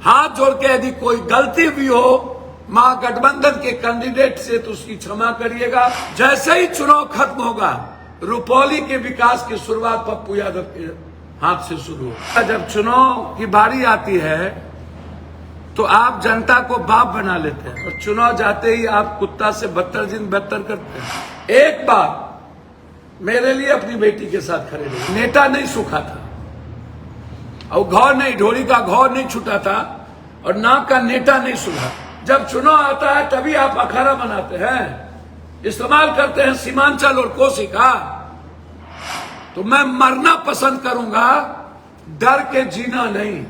हाथ जोड़ के यदि कोई गलती भी हो महागठबंधन के कैंडिडेट से तो उसकी क्षमा करिएगा। जैसे ही चुनाव खत्म होगा रुपौली के विकास की शुरुआत पप्पू यादव के हाथ से शुरू होगा। जब चुनाव की बारी आती है तो आप जनता को बाप बना लेते हैं और चुनाव जाते ही आप कुत्ता से बदतर जिन बदतर करते हैं। एक बार मेरे लिए अपनी बेटी के साथ खड़े रहे, नेता नहीं सूखा था और घाव नहीं, ढोली का घाव नहीं छूटा था और नाक का नेता नहीं सूखा। जब चुनाव आता है तभी आप अखाड़ा बनाते हैं, इस्तेमाल करते हैं सीमांचल और कोसी का। तो मैं मरना पसंद करूंगा, डर के जीना नहीं।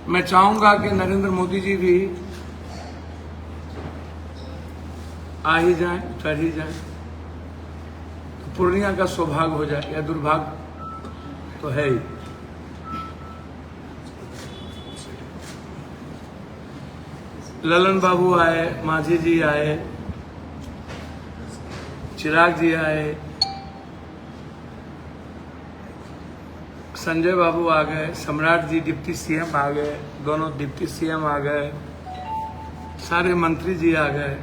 मैं चाहूंगा कि नरेंद्र मोदी जी भी आ ही जाएं, उतर ही जाएं, तो पूर्णिया का सौभाग्य हो जाए या दुर्भाग्य तो है ही। ललन बाबू आए, माझी जी आए, चिराग जी आए, संजय बाबू आ गए, सम्राट जी डिप्टी सीएम आ गए, दोनों डिप्टी सीएम आ गए, सारे मंत्री जी आ गए।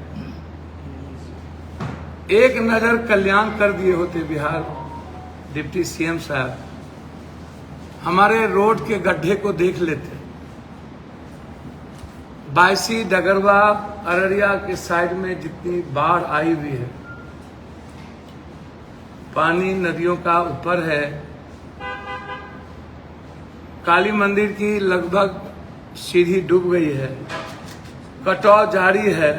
एक नजर कल्याण कर दिए होते बिहार डिप्टी सीएम साहब, हमारे रोड के गड्ढे को देख लेते। बायसी, डगरवा, अररिया के साइड में जितनी बाढ़ आई हुई है, पानी नदियों का ऊपर है, काली मंदिर की लगभग सीढ़ी डूब गई है, कटाव जारी है।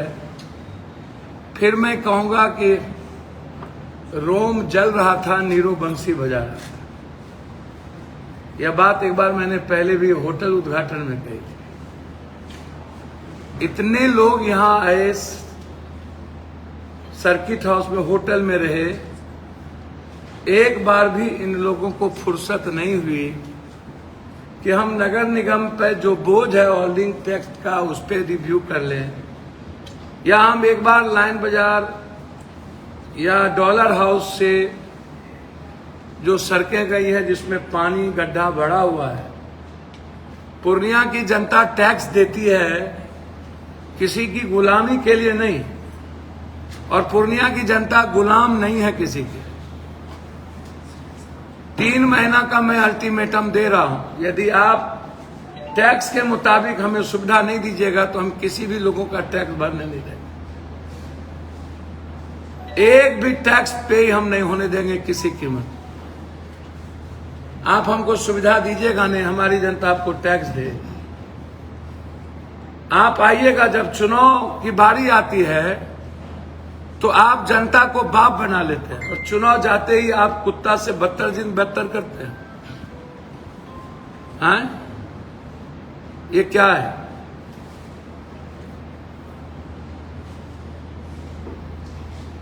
फिर मैं कहूंगा कि रोम जल रहा था, नीरो बंसी बजा रहा था। यह बात एक बार मैंने पहले भी होटल उद्घाटन में कही थी। इतने लोग यहां आए, सर्किट हाउस में, होटल में रहे, एक बार भी इन लोगों को फुर्सत नहीं हुई कि हम नगर निगम पर जो बोझ है होल्डिंग टैक्स का उस पर रिव्यू कर लें, या हम एक बार लाइन बाजार या डॉलर हाउस से जो सड़कें गई है जिसमें पानी गड्ढा भरा हुआ है। पूर्णिया की जनता टैक्स देती है किसी की गुलामी के लिए नहीं, और पूर्णिया की जनता गुलाम नहीं है किसी की। 3 महीना का मैं अल्टीमेटम दे रहा हूं, यदि आप टैक्स के मुताबिक हमें सुविधा नहीं दीजिएगा तो हम किसी भी लोगों का टैक्स भरने नहीं देंगे। एक भी टैक्स पे हम नहीं होने देंगे किसी कीमत। आप हमको सुविधा दीजिएगा नहीं, हमारी जनता आपको टैक्स दे। आप आइएगा, जब चुनाव की बारी आती है तो आप जनता को बाप बना लेते हैं और चुनाव जाते ही आप कुत्ता से बदतर जिन बदतर करते हैं। हाँ? ये क्या है?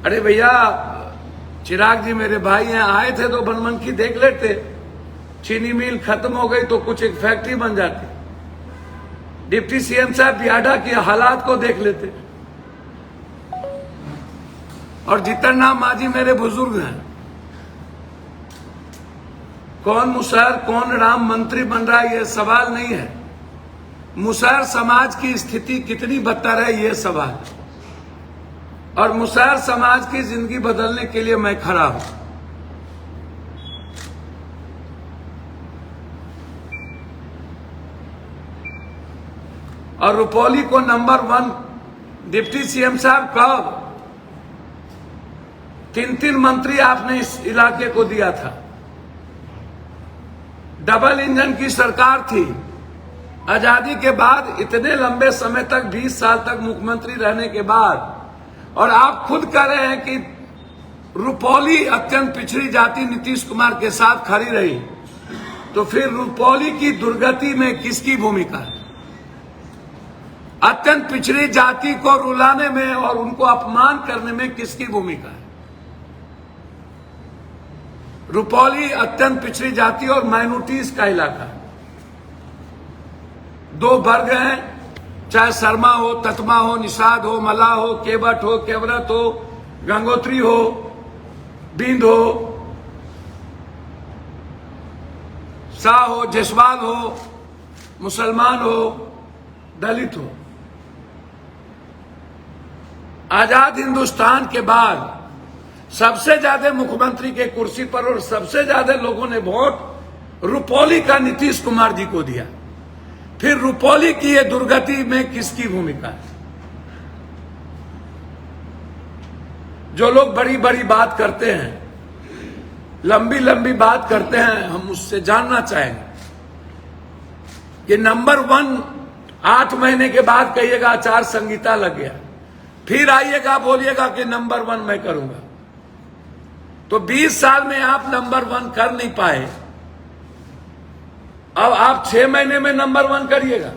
अरे भैया, चिराग जी मेरे भाई हैं, आए थे तो बनमनखी देख लेते। चीनी मिल खत्म हो गई तो कुछ एक फैक्ट्री बन जाती। डिप्टी सीएम साहब बियाडा के हालात को देख लेते। और जीतन राम मांझी मेरे बुजुर्ग हैं। कौन मुसहर कौन राम मंत्री बन रहा है ये सवाल नहीं है, मुसहर समाज की स्थिति कितनी बदतर है ये सवाल। और मुसहर समाज की जिंदगी बदलने के लिए मैं खड़ा हूं। और रुपौली को नंबर 1 डिप्टी सीएम साहब कब 3 मंत्री आपने इस इलाके को दिया था। डबल इंजन की सरकार थी। आजादी के बाद इतने लंबे समय तक 20 साल तक मुख्यमंत्री रहने के बाद, और आप खुद कह रहे हैं कि रुपौली अत्यंत पिछड़ी जाति नीतीश कुमार के साथ खड़ी रही, तो फिर रुपौली की दुर्गति में किसकी भूमिका है? अत्यंत पिछड़ी जाति को रुलाने में और उनको अपमान करने में किसकी भूमिका है? रुपौली अत्यंत पिछड़ी जाति और माइनॉरिटीज का इलाका है। 2 वर्ग हैं, चाहे शर्मा हो, ततमा हो, निषाद हो, मल्लाह हो, केवट हो, केवरत हो, गंगोत्री हो, बिंद हो, शाह हो, जसवाल हो, मुसलमान हो, दलित हो। आजाद हिंदुस्तान के बाद सबसे ज्यादा मुख्यमंत्री के कुर्सी पर और सबसे ज्यादा लोगों ने वोट रुपौली का नीतीश कुमार जी को दिया। फिर रुपौली की ये दुर्गति में किसकी भूमिका है? जो लोग बड़ी बड़ी बात करते हैं, लंबी लंबी बात करते हैं, हम उससे जानना चाहेंगे कि नंबर 1 8 महीने के बाद कहिएगा आचार संहिता लग गया, फिर आइएगा बोलिएगा कि नंबर 1 मैं करूंगा। तो 20 साल में आप नंबर 1 कर नहीं पाए, अब आप 6 महीने में नंबर 1 करिएगा।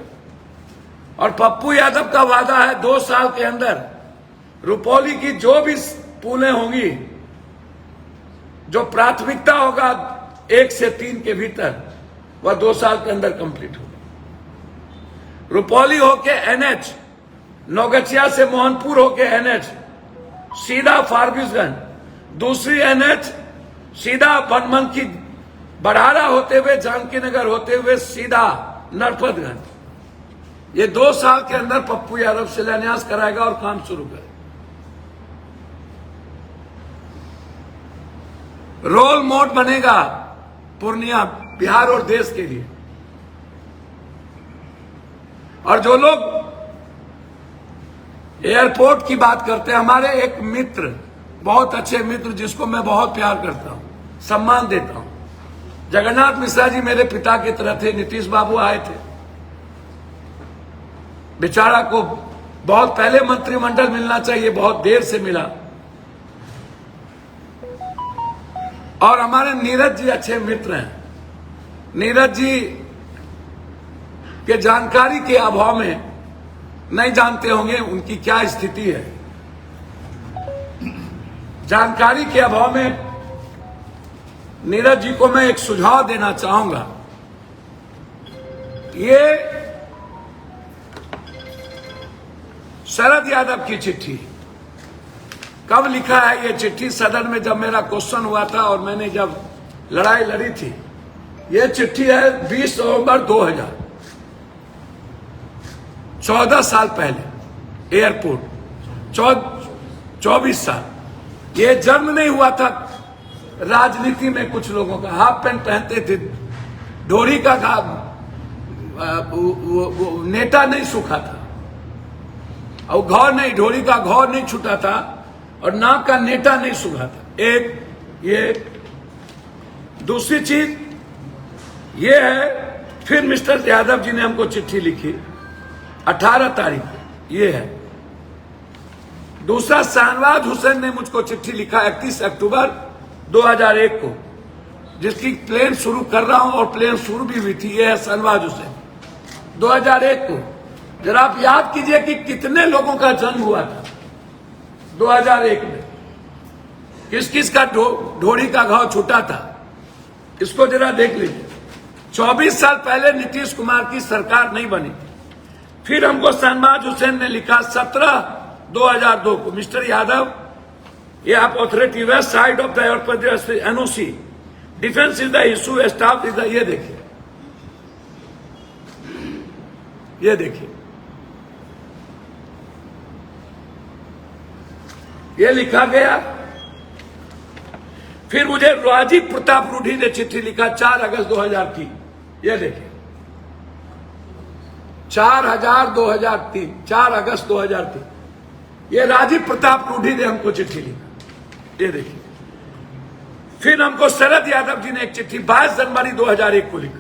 और पप्पू यादव का वादा है 2 साल के अंदर रुपौली की जो भी पुलें होंगी, जो प्राथमिकता होगा 1 से 3 के भीतर, वह 2 साल के अंदर कंप्लीट होगी। रुपौली होके NH, नौगछिया से मोहनपुर होके NH सीधा फारबिसगंज, दूसरी NH सीधा बनमनखी बड़ारा होते हुए जानकी नगर होते हुए सीधा नरपतगंज। ये 2 साल के अंदर पप्पू यादव शिलान्यास कराएगा और काम शुरू करेगा। रोल मॉडल बनेगा पूर्णिया, बिहार और देश के लिए। और जो लोग एयरपोर्ट की बात करते हैं, हमारे एक मित्र, बहुत अच्छे मित्र जिसको मैं बहुत प्यार करता हूं, सम्मान देता हूं, जगन्नाथ मिश्रा जी मेरे पिता की तरह थे। नीतीश बाबू आए थे, बेचारा को बहुत पहले मंत्रिमंडल मिलना चाहिए, बहुत देर से मिला। और हमारे नीरज जी अच्छे मित्र हैं। नीरज जी के जानकारी के अभाव में नहीं जानते होंगे उनकी क्या स्थिति है। जानकारी के अभाव में नीरज जी को मैं एक सुझाव देना चाहूंगा। ये शरद यादव की चिट्ठी कब लिखा है? ये चिट्ठी सदन में जब मेरा क्वेश्चन हुआ था और मैंने जब लड़ाई लड़ी थी, ये चिट्ठी है 20 नवंबर 2000, 14 साल पहले एयरपोर्ट, 24 साल। ये जन्म नहीं हुआ था राजनीति में कुछ लोगों का, हाफ पैंट पहनते थे, ढोरी का नेटा नहीं सूखा था, और घौर नहीं, ढोरी का घौर नहीं छूटा था, और नाक का नेटा नहीं सूखा था। एक ये, दूसरी चीज ये है, फिर मिस्टर यादव जी ने हमको चिट्ठी लिखी 18 तारीख को, ये है। दूसरा, शाहनवाज हुसैन ने मुझको चिट्ठी लिखा 31 अक्टूबर 2001 को, जिसकी प्लेन शुरू कर रहा हूं और प्लेन शुरू भी हुई थी। ये है शाहनवाज हुसैन 2001 को। जरा आप याद कीजिए कि कितने लोगों का जन्म हुआ था 2001 में, किस किस का ढोड़ी का घाव छूटा था, इसको जरा देख लीजिए। 24 साल पहले नीतीश कुमार की सरकार नहीं बनी थी। फिर हमको शाहनवाज हुसैन ने लिखा 17/2002 को, मिस्टर यादव, ये आप authority west side of the airport NOC, defence is the issue, staff is the, ये देखिए, ये देखिए, ये लिखा गया। फिर मुझे राजीव प्रताप रूढ़ी ने चिट्ठी लिखा 4 अगस्त 2003, ये देखिए, 4 अगस्त 2003, ये राजीव प्रताप रूढ़ी ने हमको चिट्ठी लिखा, ये देखिए। फिर हमको शरद यादव जी ने एक चिट्ठी 22 जनवरी 2001 को लिखा।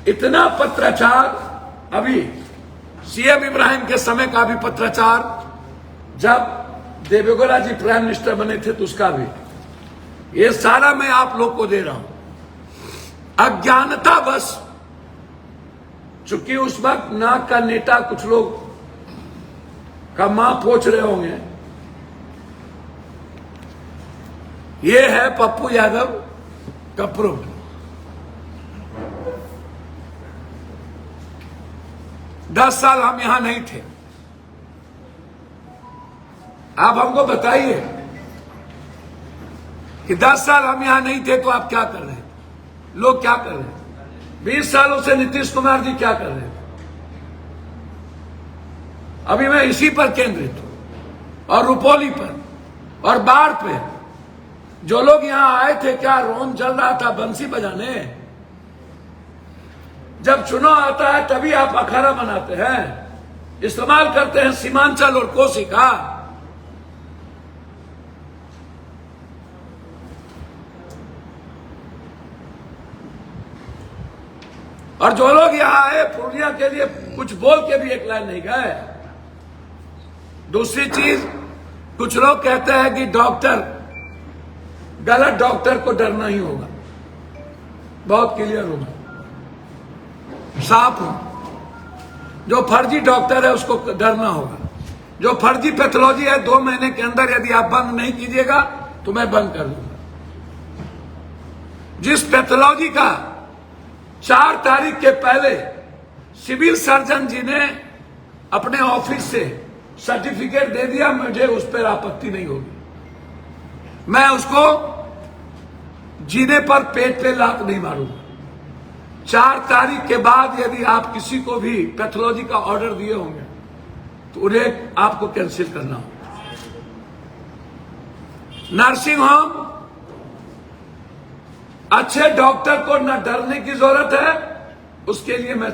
इतना पत्राचार, अभी CM इब्राहिम के समय का भी पत्राचार, जब देवेगौड़ा जी प्राइम मिनिस्टर बने थे तो उसका भी, ये सारा मैं आप लोग को दे रहा हूं। अज्ञानता बस, चूंकि उस वक्त नाक का नेटा कुछ लोग का मां पोछ रहे होंगे। ये है पप्पू यादव का प्रूफ। दस साल हम यहां नहीं थे। आप हमको बताइए कि 10 साल हम यहां नहीं थे तो आप क्या कर रहे हैं, लोग क्या कर रहे हैं? 20 सालों से नीतीश कुमार जी क्या कर रहे थे? अभी मैं इसी पर केंद्रित हूं, और रुपौली पर और बाढ़ पे। जो लोग यहां आए थे, क्या रोम जल रहा था बंसी बजाने? जब चुनाव आता है तभी आप अखाड़ा बनाते हैं, इस्तेमाल करते हैं सीमांचल और कोसी का। और जो लोग यहां आए पूर्णिया के लिए कुछ बोल के भी एक लाइन नहीं गए। दूसरी चीज, कुछ लोग कहते हैं कि डॉक्टर, गलत डॉक्टर को डरना ही होगा। बहुत क्लियर होगा, साफ हो। जो फर्जी डॉक्टर है उसको डरना होगा। जो फर्जी पैथोलॉजी है 2 महीने के अंदर यदि आप बंद नहीं कीजिएगा तो मैं बंद कर दूंगा। जिस पैथोलॉजी का 4 तारीख के पहले सिविल सर्जन जी ने अपने ऑफिस से सर्टिफिकेट दे दिया, मुझे उस पर आपत्ति नहीं होगी। मैं उसको जीने पर पेट पे लात नहीं मारूंगा। 4 तारीख के बाद यदि आप किसी को भी पैथोलॉजी का ऑर्डर दिए होंगे तो उन्हें आपको कैंसिल करना होगा। नर्सिंग होम, अच्छे डॉक्टर को न डरने की जरूरत है, उसके लिए मैं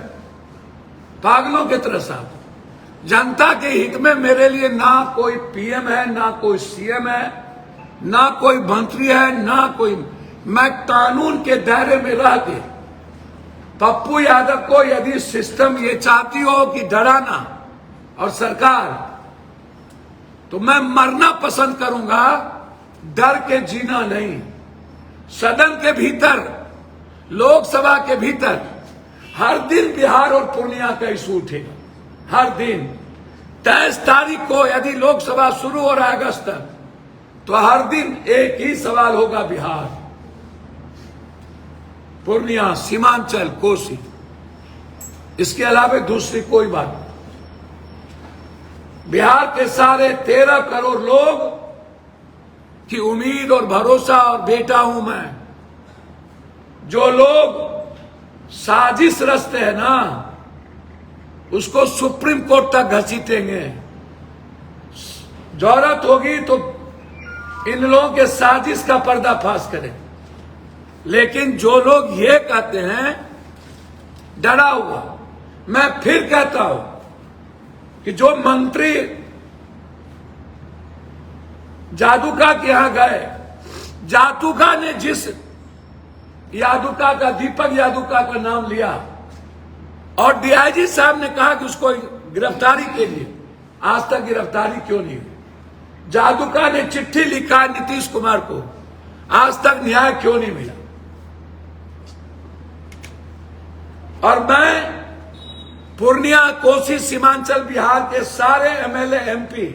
पागलों की तरह साफ हूं। जनता के हित में मेरे लिए ना कोई पीएम है, ना कोई सीएम है, ना कोई मंत्री है, ना कोई। मैं कानून के दायरे में रह के पप्पू यादव को, यदि सिस्टम ये चाहती हो कि डराना और सरकार, तो मैं मरना पसंद करूंगा, डर के जीना नहीं। सदन के भीतर, लोकसभा के भीतर हर दिन बिहार और पूर्णिया का इशू उठेगा। हर दिन 23 तारीख को यदि लोकसभा शुरू हो रहा है अगस्त तक, तो हर दिन एक ही सवाल होगा, बिहार, पूर्णिया, सीमांचल, कोसी। इसके अलावा दूसरी कोई बात नहीं। बिहार के सारे 13 करोड़ लोग की उम्मीद और भरोसा और बेटा हूं मैं। जो लोग साजिश रचते हैं ना, उसको सुप्रीम कोर्ट तक घसीटेंगे। जरूरत होगी तो इन लोगों के साजिश का पर्दाफाश करें। लेकिन जो लोग ये कहते हैं डरा हुआ, मैं फिर कहता हूं कि जो मंत्री जादूका के यहां गए, जादूका ने जिस यादुका का, दीपक यादुका का नाम लिया और डीआईजी साहब ने कहा कि उसको गिरफ्तारी के लिए, आज तक गिरफ्तारी क्यों नहीं हुई? जादूका ने चिट्ठी लिखा नीतीश कुमार को, आज तक न्याय क्यों नहीं मिला? और मैं पूर्णिया, कोसी, सीमांचल, बिहार के सारे एमएलए, एमपी,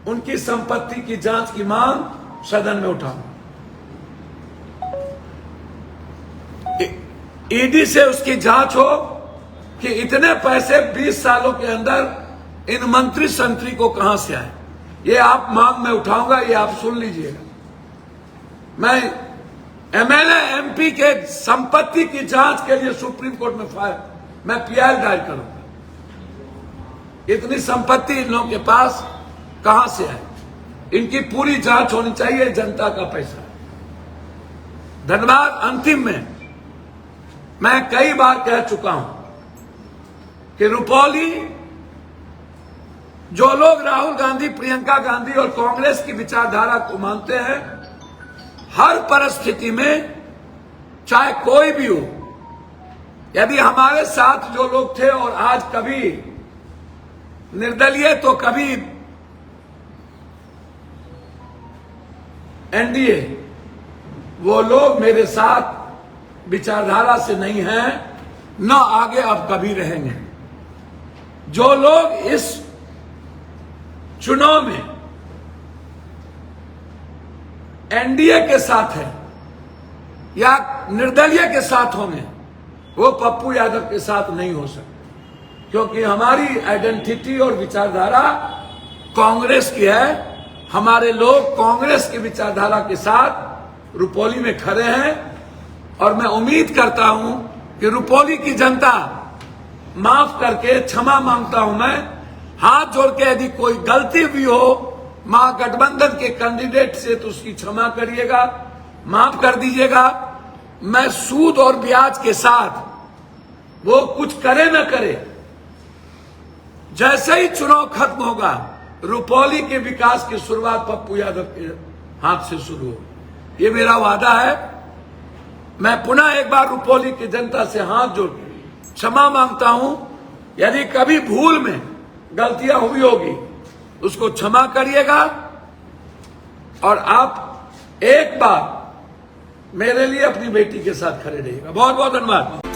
उनकी संपत्ति की जांच की मांग सदन में उठाऊंगा। ईडी से उसकी जांच हो कि इतने पैसे 20 सालों के अंदर इन मंत्री संतरी को कहां से आए। ये आप मांग में उठाऊंगा, ये आप सुन लीजिएगा। मैं एमएलए, एमपी के संपत्ति की जांच के लिए सुप्रीम कोर्ट में मैं पीआई दायर करूंगा। इतनी संपत्ति इन लोगों के पास कहां से है, इनकी पूरी जांच होनी चाहिए। जनता का पैसा। धन्यवाद। अंतिम में मैं कई बार कह चुका हूं कि रुपौली, जो लोग राहुल गांधी, प्रियंका गांधी और कांग्रेस की विचारधारा को मानते हैं, हर परिस्थिति में, चाहे कोई भी हो, यदि हमारे साथ जो लोग थे और आज कभी निर्दलीय तो कभी एनडीए, वो लोग मेरे साथ विचारधारा से नहीं हैं, न आगे अब कभी रहेंगे। जो लोग इस चुनाव में एनडीए के साथ है या निर्दलीय के साथ होंगे, वो पप्पू यादव के साथ नहीं हो सकते, क्योंकि हमारी आइडेंटिटी और विचारधारा कांग्रेस की है। हमारे लोग कांग्रेस की विचारधारा के साथ रुपौली में खड़े हैं और मैं उम्मीद करता हूं कि रुपौली की जनता माफ करके क्षमा मांगता हूं मैं, हाथ जोड़ के यदि कोई गलती भी हो महागठबंधन के कैंडिडेट से तो उसकी क्षमा करिएगा, माफ कर दीजिएगा। मैं सूद और ब्याज के साथ वो कुछ करे न करे, जैसे ही चुनाव खत्म होगा रुपौली के विकास की शुरुआत पप्पू यादव के हाथ से शुरू हो, ये मेरा वादा है। मैं पुनः एक बार रुपौली की जनता से हाथ जोड़ के क्षमा मांगता हूं, यदि कभी भूल में गलतियां हुई होगी उसको क्षमा करिएगा, और आप एक बार मेरे लिए अपनी बेटी के साथ खड़े रहिएगा। बहुत बहुत धन्यवाद।